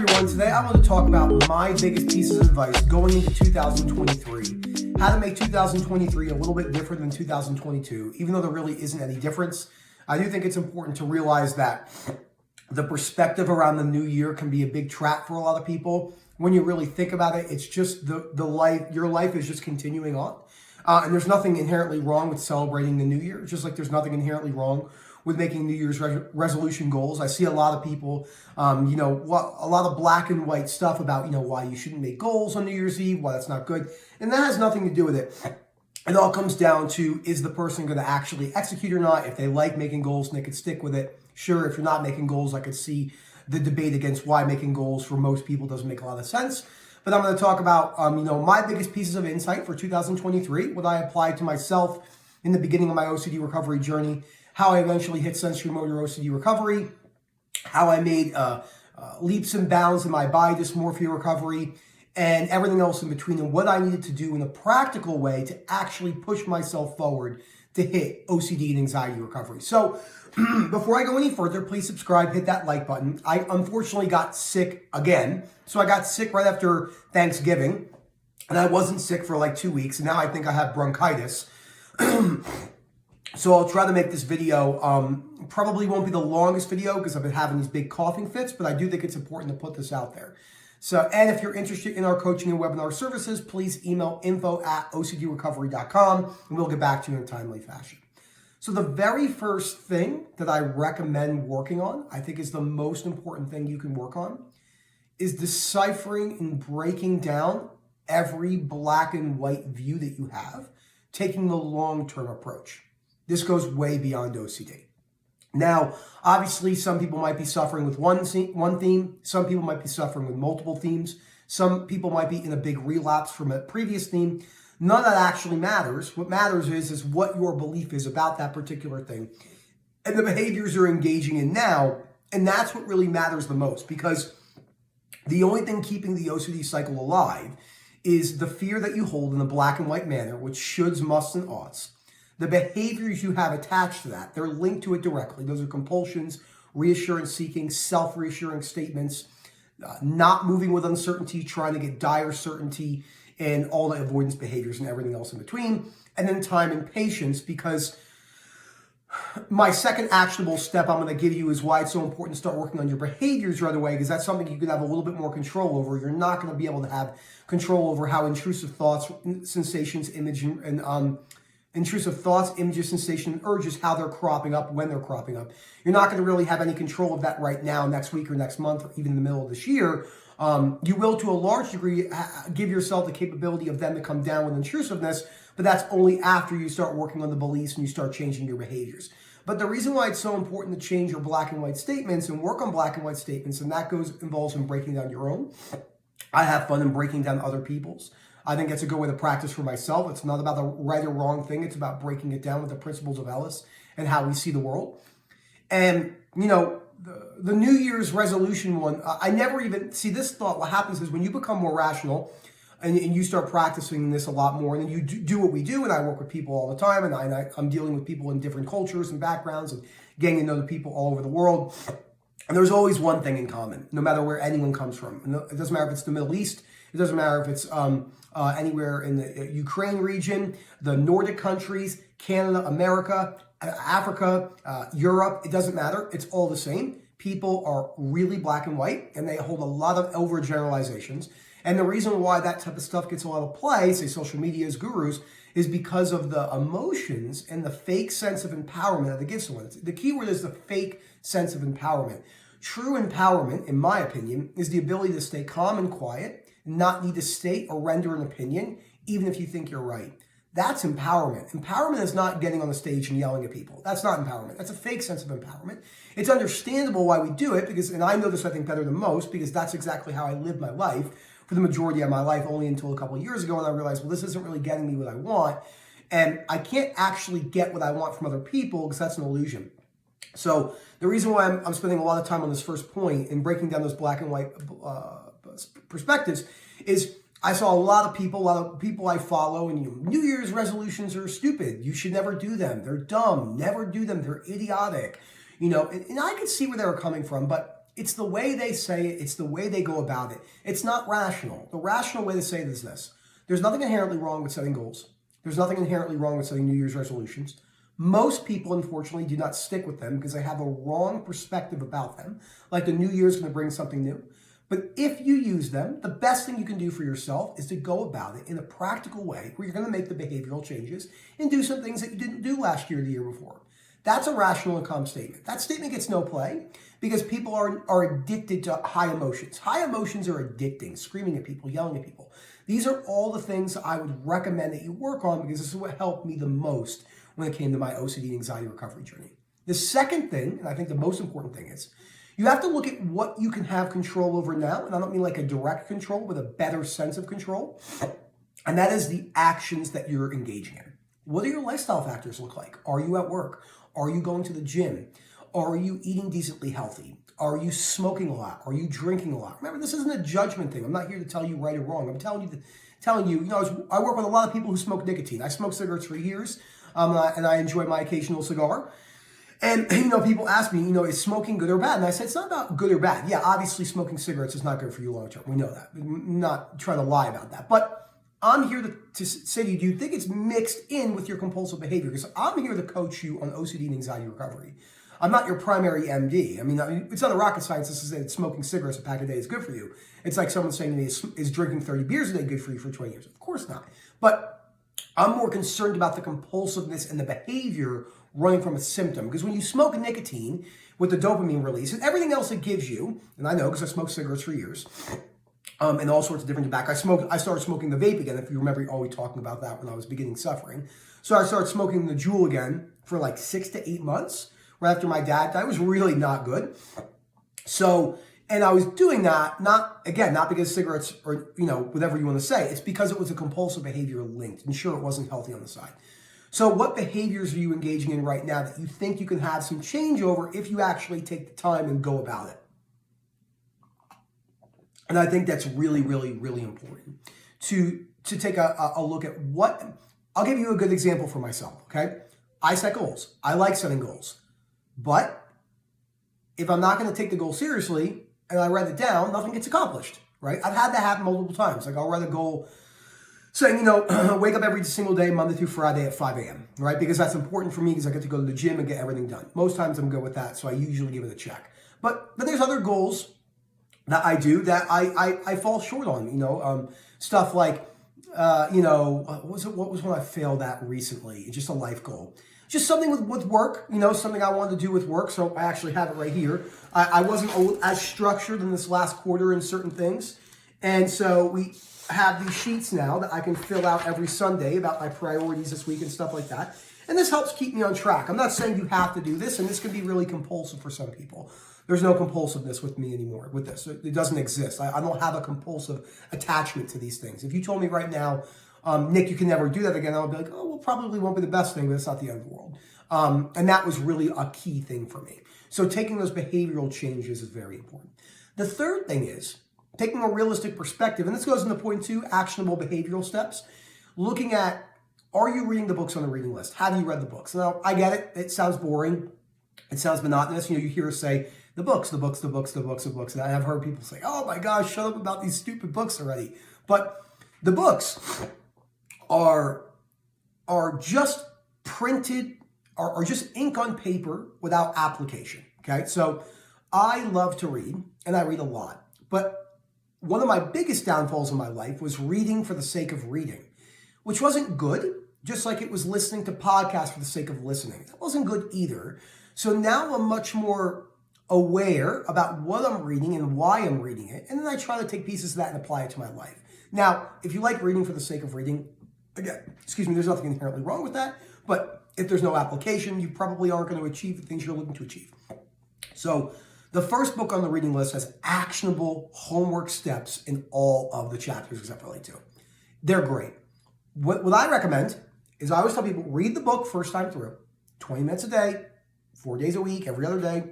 everyone, today I want to talk about my biggest pieces of advice going into 2023. How to make 2023 a little bit different than 2022, even though there really isn't any difference. I do think it's important to realize that the perspective around the new year can be a big trap for a lot of people. When you really think about it, it's just the life, your life is just continuing on. And there's nothing inherently wrong with celebrating the new year, just like there's nothing inherently wrong with making New Year's resolution goals. I see a lot of people, a lot of black and white stuff about, why you shouldn't make goals on New Year's Eve, why that's not good. And that has nothing to do with it. It all comes down to, is the person going to actually execute or not? If they like making goals and they could stick with it, sure. If you're not making goals, I could see the debate against why making goals for most people doesn't make a lot of sense. But I'm going to talk about, my biggest pieces of insight for 2023, what I applied to myself in the beginning of my OCD recovery journey, how I eventually hit sensory motor OCD recovery, how I made leaps and bounds in my body dysmorphia recovery, and everything else in between, and what I needed to do in a practical way to actually push myself forward to hit OCD and anxiety recovery. So before I go any further, please subscribe, hit that like button. I unfortunately got sick again. So I got sick right after Thanksgiving, and I wasn't sick for like 2 weeks, and now I think I have bronchitis. So I'll try to make this video, probably won't be the longest video because I've been having these big coughing fits, but I do think it's important to put this out there. So, and if you're interested in our coaching and webinar services, please email info@ocdrecovery.com and we'll get back to you in a timely fashion. So the very first thing that I recommend working on, I think is the most important thing you can work on, is deciphering and breaking down every black and white view that you have, taking the long-term approach. This goes way beyond OCD. Now, obviously, some people might be suffering with one theme. Some people might be suffering with multiple themes. Some people might be in a big relapse from a previous theme. None of that actually matters. What matters is what your belief is about that particular thing and the behaviors you're engaging in now. And that's what really matters the most, because the only thing keeping the OCD cycle alive is the fear that you hold in a black and white manner, which shoulds, musts, and oughts. The behaviors you have attached to that, they're linked to it directly. Those are compulsions, reassurance seeking, self-reassuring statements, not moving with uncertainty, trying to get dire certainty, and all the avoidance behaviors and everything else in between. And then time and patience, because my second actionable step I'm going to give you is why it's so important to start working on your behaviors right away, because that's something you can have a little bit more control over. You're not going to be able to have control over how intrusive thoughts, sensations, intrusive thoughts, images, sensations, and urges, how they're cropping up, when they're cropping up. You're not going to really have any control of that right now, next week or next month, or even in the middle of this year. You will, to a large degree, give yourself the capability of them to come down with intrusiveness, but that's only after you start working on the beliefs and you start changing your behaviors. But the reason why it's so important to change your black and white statements and work on black and white statements, and that involves in breaking down your own. I have fun in breaking down other people's. I think it's a good way to practice for myself. It's not about the right or wrong thing. It's about breaking it down with the principles of Ellis and how we see the world. And, the New Year's resolution one, I never even see this thought. What happens is when you become more rational and you start practicing this a lot more, and then you do what we do, and I work with people all the time, and I'm dealing with people in different cultures and backgrounds and getting to know the people all over the world. And there's always one thing in common, no matter where anyone comes from. And it doesn't matter if it's the Middle East. It doesn't matter if it's anywhere in the Ukraine region, the Nordic countries, Canada, America, Africa, Europe. It doesn't matter. It's all the same. People are really black and white, and they hold a lot of overgeneralizations. And the reason why that type of stuff gets a lot of play, say social media's gurus, is because of the emotions and the fake sense of empowerment that it gives someone. The key word is the fake sense of empowerment. True empowerment, in my opinion, is the ability to stay calm and quiet, not need to state or render an opinion, even if you think you're right. That's empowerment. Empowerment is not getting on the stage and yelling at people. That's not empowerment. That's a fake sense of empowerment. It's understandable why we do it, and I know this, I think, better than most, because that's exactly how I lived my life for the majority of my life, only until a couple of years ago, and I realized, well, this isn't really getting me what I want, and I can't actually get what I want from other people, because that's an illusion. So the reason why I'm spending a lot of time on this first point in breaking down those black and white perspectives is I saw a lot of people I follow, and New Year's resolutions are stupid. You should never do them. They're dumb. Never do them. They're idiotic. And I could see where they were coming from, but It's the way they say it. It's the way they go about it. It's not rational. The rational way to say it is this. There's nothing inherently wrong with setting goals. There's nothing inherently wrong with setting New Year's resolutions. Most people, unfortunately, do not stick with them because they have a wrong perspective about them. Like the new year is going to bring something new. But if you use them, the best thing you can do for yourself is to go about it in a practical way where you're going to make the behavioral changes and do some things that you didn't do last year or the year before. That's a rational and calm statement. That statement gets no play because people are addicted to high emotions. High emotions are addicting, screaming at people, yelling at people. These are all the things I would recommend that you work on because this is what helped me the most when it came to my OCD and anxiety recovery journey. The second thing, and I think the most important thing is, you have to look at what you can have control over now, and I don't mean like a direct control, but a better sense of control, and that is the actions that you're engaging in. What do your lifestyle factors look like? Are you at work? Are you going to the gym? Are you eating decently healthy? Are you smoking a lot? Are you drinking a lot? Remember, this isn't a judgment thing. I'm not here to tell you right or wrong. I'm telling you, I work with a lot of people who smoke nicotine. I smoked cigarettes for years, and I enjoy my occasional cigar. And, people ask me, is smoking good or bad? And I said, it's not about good or bad. Yeah, obviously smoking cigarettes is not good for you long term. We know that. I'm not trying to lie about that. But I'm here to say to you, do you think it's mixed in with your compulsive behavior? Because I'm here to coach you on OCD and anxiety recovery. I'm not your primary MD. I mean, it's not a rocket science to say that smoking cigarettes a pack a day is good for you. It's like someone saying to me, is drinking 30 beers a day good for you for 20 years? Of course not. But I'm more concerned about the compulsiveness and the behavior running from a symptom. Because when you smoke nicotine with the dopamine release and everything else it gives you, and I know because I smoked cigarettes for years, and all sorts of different tobacco. I started smoking the vape again, if you remember always talking about that when I was beginning suffering. So I started smoking the Juul again for like 6 to 8 months, right after my dad died. It was really not good. So, and I was doing that, not because cigarettes or, whatever you want to say, it's because it was a compulsive behavior linked. And sure, it wasn't healthy on the side. So what behaviors are you engaging in right now that you think you can have some change over if you actually take the time and go about it? And I think that's really, really, really important to take a look at what, I'll give you a good example for myself, okay? I set goals. I like setting goals. But if I'm not going to take the goal seriously and I write it down, nothing gets accomplished, right? I've had that happen multiple times. Like I'll write a goal saying, wake up every single day, Monday through Friday at 5 a.m., right? Because that's important for me because I get to go to the gym and get everything done. Most times I'm good with that, so I usually give it a check. But there's other goals that I do that I fall short on, stuff like, what was one I failed at recently? It's just a life goal. Just something with work, something I wanted to do with work. So I actually have it right here. I wasn't as structured in this last quarter in certain things. And so we have these sheets now that I can fill out every Sunday about my priorities this week and stuff like that. And this helps keep me on track. I'm not saying you have to do this, and this can be really compulsive for some people. There's no compulsiveness with me anymore with this. It doesn't exist. I don't have a compulsive attachment to these things. If you told me right now, Nick, you can never do that again, I would be like, oh, well, probably won't be the best thing, but it's not the end of the world. And that was really a key thing for me. So taking those behavioral changes is very important. The third thing is taking a realistic perspective, and this goes into point 2, actionable behavioral steps. Looking at, are you reading the books on the reading list? Have you read the books? Now, I get it. It sounds boring. It sounds monotonous. You hear us say, the books. And I've heard people say, oh my gosh, shut up about these stupid books already. But the books are just printed, are just ink on paper without application, okay? So I love to read, and I read a lot. But one of my biggest downfalls in my life was reading for the sake of reading, which wasn't good, just like it was listening to podcasts for the sake of listening. That wasn't good either. So now I'm much more aware about what I'm reading and why I'm reading it, and then I try to take pieces of that and apply it to my life. Now, if you like reading for the sake of reading, again, there's nothing inherently wrong with that, but if there's no application, you probably aren't going to achieve the things you're looking to achieve. So the first book on the reading list has actionable homework steps in all of the chapters except for like 2. They're great. What I recommend is I always tell people, read the book first time through, 20 minutes a day, 4 days a week, every other day.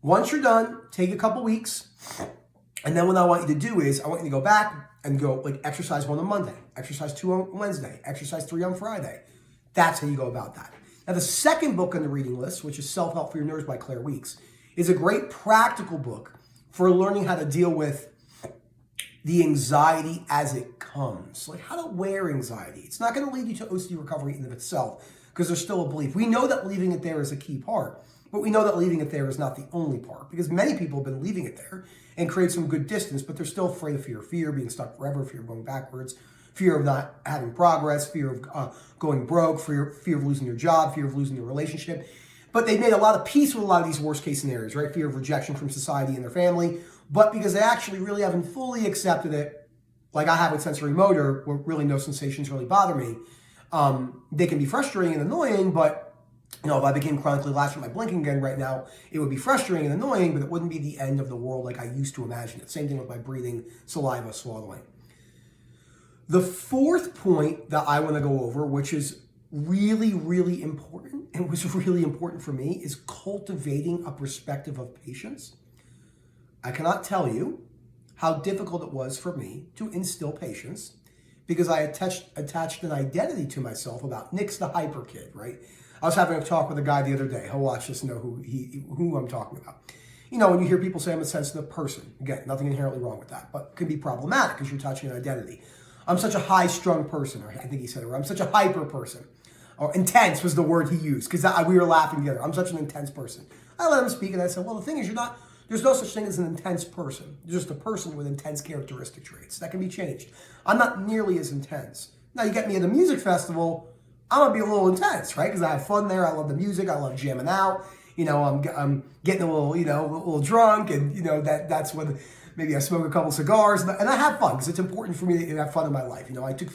Once you're done, take a couple weeks, and then what I want you to do is I want you to go back and go like exercise 1 on Monday, exercise 2 on Wednesday, exercise 3 on Friday. That's how you go about that. Now, the second book on the reading list, which is Self-Help for Your Nerves by Claire Weeks, is a great practical book for learning how to deal with the anxiety as it comes. Like how to wear anxiety. It's not going to lead you to OCD recovery in and of itself because there's still a belief. We know that leaving it there is a key part, but we know that leaving it there is not the only part because many people have been leaving it there and create some good distance, but they're still afraid of fear being stuck forever, fear of going backwards, fear of not having progress, fear of going broke, fear of losing your job, fear of losing your relationship. But they've made a lot of peace with a lot of these worst case scenarios, right? Fear of rejection from society and their family. But because they actually really haven't fully accepted it, like I have with sensory motor, where really no sensations really bother me, they can be frustrating and annoying, but if I became chronically latched with my blinking again right now, it would be frustrating and annoying, but it wouldn't be the end of the world like I used to imagine it. Same thing with my breathing, saliva, swallowing. The fourth point that I want to go over, which is really, really important, and was really important for me, is cultivating a perspective of patience. I cannot tell you how difficult it was for me to instill patience because I attached an identity to myself about Nick's the hyper kid, right? I was having a talk with a guy the other day. He'll watch this and know who I'm talking about. When you hear people say I'm a sensitive person, again, nothing inherently wrong with that, but it can be problematic because you're touching an identity. I'm such a high-strung person, or I think he said it, or I'm such a hyper person. Or intense was the word he used because we were laughing together. I'm such an intense person. I let him speak and I said, well, the thing is there's no such thing as an intense person. There's just a person with intense characteristic traits. That can be changed. I'm not nearly as intense. Now, you get me at a music festival, I'm going to be a little intense, right? Because I have fun there. I love the music. I love jamming out. I'm getting a little drunk, and, that's when maybe I smoke a couple cigars, and I have fun because it's important for me to have fun in my life.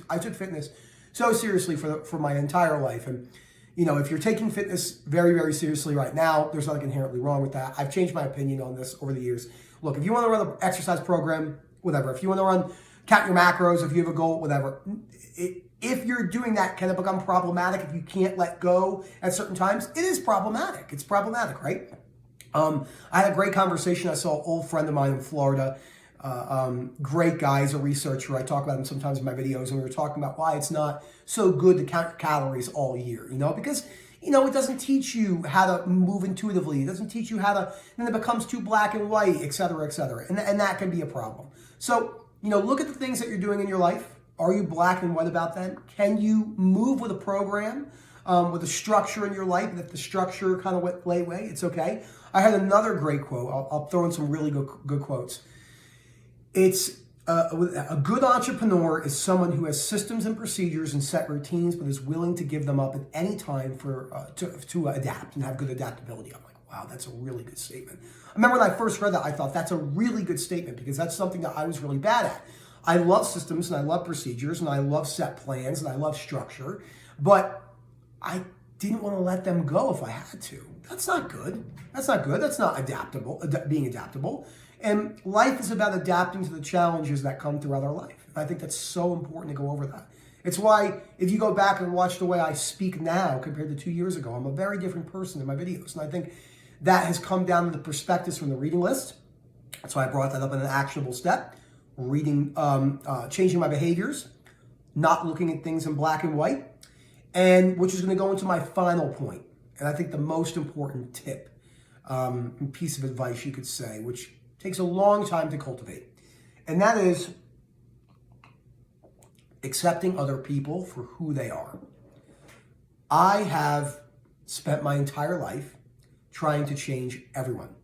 I took fitness so seriously for my entire life. And, if you're taking fitness very, very seriously right now, there's nothing inherently wrong with that. I've changed my opinion on this over the years. Look, if you want to run an exercise program, whatever. If you want to count your macros, if you have a goal, whatever. If you're doing that, can it become problematic if you can't let go at certain times? It is problematic. It's problematic, right? I had a great conversation. I saw an old friend of mine in Florida. Great guy, he's a researcher. I talk about him sometimes in my videos, and we were talking about why it's not so good to count calories all year, because, it doesn't teach you how to move intuitively. It doesn't teach you how to, then it becomes too black and white, et cetera, et cetera. And that can be a problem. So, look at the things that you're doing in your life. Are you black and white about them? Can you move with a program, with a structure in your life? And if the structure kind of went lay way, it's okay. I had another great quote. I'll throw in some really good quotes. It's a good entrepreneur is someone who has systems and procedures and set routines, but is willing to give them up at any time to adapt and have good adaptability. I'm like, wow, that's a really good statement. I remember when I first read that, I thought that's a really good statement because that's something that I was really bad at. I love systems and I love procedures and I love set plans and I love structure, but I didn't want to let them go if I had to. That's not good. That's not good. That's not being adaptable. And life is about adapting to the challenges that come throughout our life. I think that's so important to go over that. It's why if you go back and watch the way I speak now compared to 2 years ago, I'm a very different person in my videos. And I think that has come down to the perspectives from the reading list. That's why I brought that up in an actionable step. Reading, changing my behaviors, not looking at things in black and white, and which is going to go into my final point. And I think the most important tip, piece of advice you could say, which takes a long time to cultivate. And that is accepting other people for who they are. I have spent my entire life trying to change everyone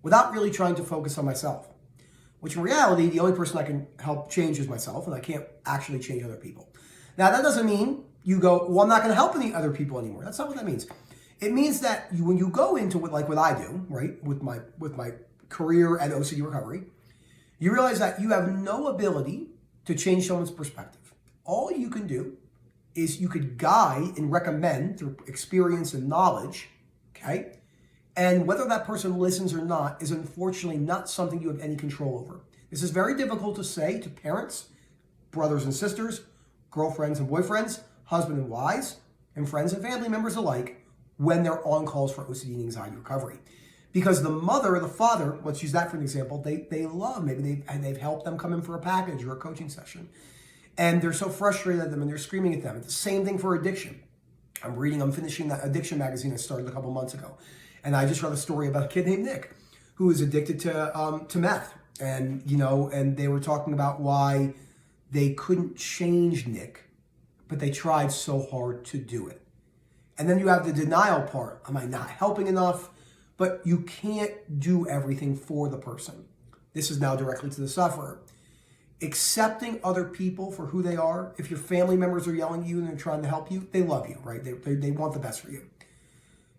without really trying to focus on myself. Which in reality, the only person I can help change is myself, and I can't actually change other people. Now, that doesn't mean you go, well, I'm not going to help any other people anymore. That's not what that means. It means that when you go into what I do, right, with my career at OCD recovery, you realize that you have no ability to change someone's perspective. All you can do is you could guide and recommend through experience and knowledge, okay? And whether that person listens or not is unfortunately not something you have any control over. This is very difficult to say to parents, brothers and sisters, girlfriends and boyfriends, husband and wives, and friends and family members alike when they're on calls for OCD and anxiety recovery. Because the mother or the father, let's use that for an example, they love, maybe they've helped them come in for a package or a coaching session. And they're so frustrated at them and they're screaming at them. It's the same thing for addiction. I'm finishing that addiction magazine I started a couple months ago. And I just read a story about a kid named Nick who is addicted to meth. And, and they were talking about why they couldn't change Nick, but they tried so hard to do it. And then you have the denial part. Am I not helping enough? But you can't do everything for the person. This is now directly to the sufferer. Accepting other people for who they are. If your family members are yelling at you and they're trying to help you, they love you, right? They want the best for you.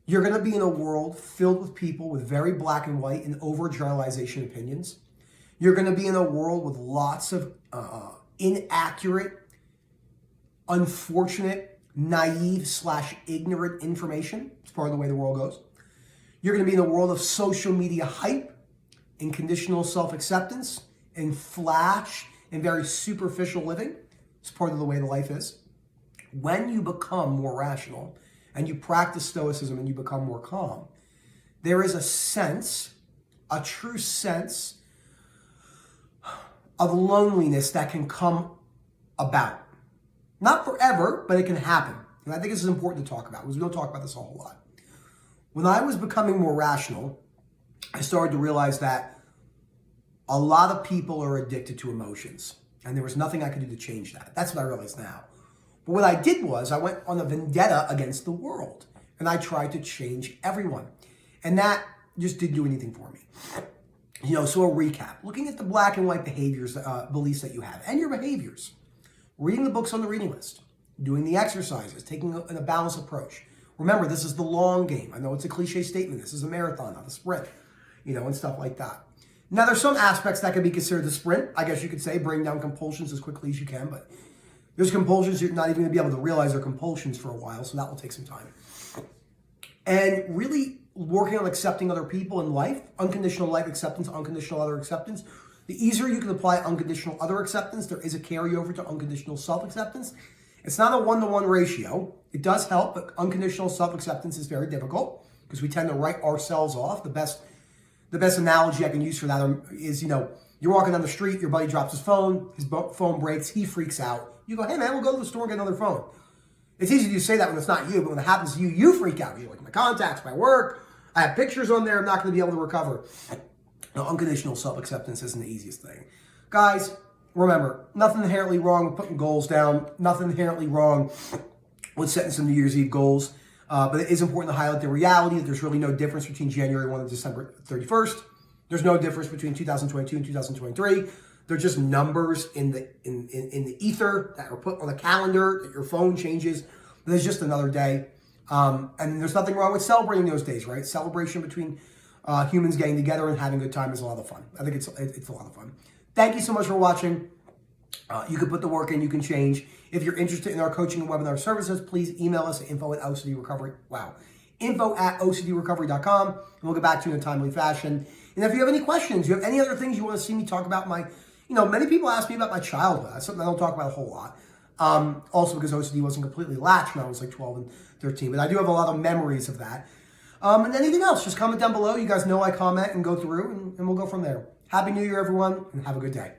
You're going to be in a world filled with people with very black and white and overgeneralization opinions. You're going to be in a world with lots of inaccurate, unfortunate, naive/ignorant information. It's part of the way the world goes. You're going to be in a world of social media hype and conditional self-acceptance and flash and very superficial living. It's part of the way the life is. When you become more rational and you practice stoicism and you become more calm, there is a true sense of loneliness that can come about. Not forever, but it can happen. And I think this is important to talk about because we don't talk about this a whole lot. When I was becoming more rational, I started to realize that a lot of people are addicted to emotions. And there was nothing I could do to change that. That's what I realize now. But what I did was I went on a vendetta against the world. And I tried to change everyone. And that just didn't do anything for me. So a recap. Looking at the black and white behaviors, beliefs that you have and your behaviors. Reading the books on the reading list. Doing the exercises. Taking a balanced approach. Remember, this is the long game. I know it's a cliche statement. This is a marathon, not a sprint. And stuff like that. Now, there's some aspects that can be considered the sprint. I guess you could say bring down compulsions as quickly as you can. But there's compulsions you're not even going to be able to realize they're compulsions for a while. So that will take some time. And really working on accepting other people in life. Unconditional life acceptance, unconditional other acceptance. The easier you can apply unconditional other acceptance, there is a carryover to unconditional self-acceptance. It's not a one-to-one ratio. It does help, but unconditional self-acceptance is very difficult because we tend to write ourselves off. The best analogy I can use for that is, you're walking down the street, your buddy drops his phone breaks, he freaks out. You go, hey man, we'll go to the store and get another phone. It's easy to say that when it's not you, but when it happens to you, you freak out. You're like, my contacts, my work, I have pictures on there, I'm not going to be able to recover. Now, unconditional self-acceptance isn't the easiest thing. Guys, remember, nothing inherently wrong with putting goals down, nothing inherently wrong with setting some New Year's Eve goals. But it is important to highlight the reality that there's really no difference between January 1 and December 31st. There's no difference between 2022 and 2023. They're just numbers in the ether that are put on a calendar that your phone changes. There's just another day. And there's nothing wrong with celebrating those days, right? Celebration between humans getting together and having a good time is a lot of fun. I think it's a lot of fun. Thank you so much for watching. You can put the work in, you can change. If you're interested in our coaching and webinar services, please email us at info@ocdrecovery.com, and we'll get back to you in a timely fashion. And if you have any questions, you have any other things you want to see me talk about, many people ask me about my childhood. That's something I don't talk about a whole lot. Also because OCD wasn't completely latched when I was like 12 and 13, but I do have a lot of memories of that. And anything else, just comment down below. You guys know I comment and go through, and we'll go from there. Happy New Year, everyone, and have a good day.